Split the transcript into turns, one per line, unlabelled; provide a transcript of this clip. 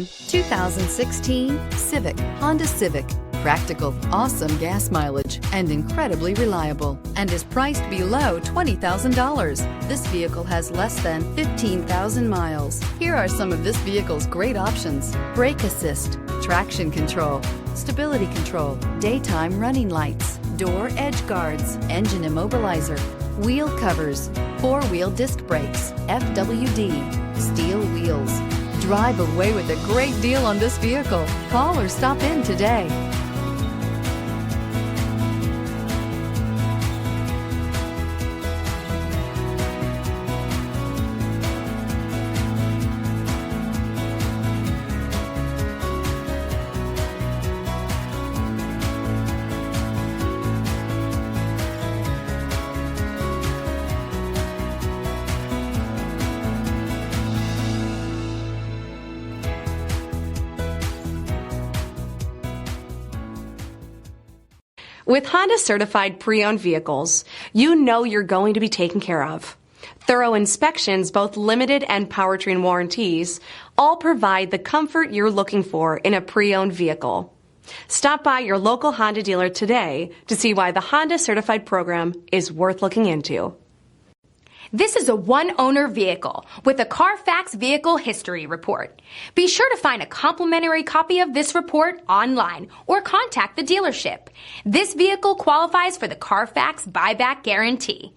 2016 Civic, Honda Civic. Practical, awesome gas mileage, and incredibly reliable, and is priced below $20,000. This vehicle has less than 15,000 miles. Here are some of this vehicle's great options: brake assist, traction control, stability control, daytime running lights, door edge guards, engine immobilizer, wheel covers, four-wheel disc brakes, FWD, steel wheels. Drive away with a great deal on this vehicle. Call or stop in today.
With Honda certified pre-owned vehicles, you know you're going to be taken care of. Thorough inspections, both limited and powertrain warranties, all provide the comfort you're looking for in a pre-owned vehicle. Stop by your local Honda dealer today to see why the Honda certified program is worth looking into.
This is a one-owner vehicle with a Carfax Vehicle History Report. Be sure to find a complimentary copy of this report online or contact the dealership. This vehicle qualifies for the Carfax Buyback Guarantee.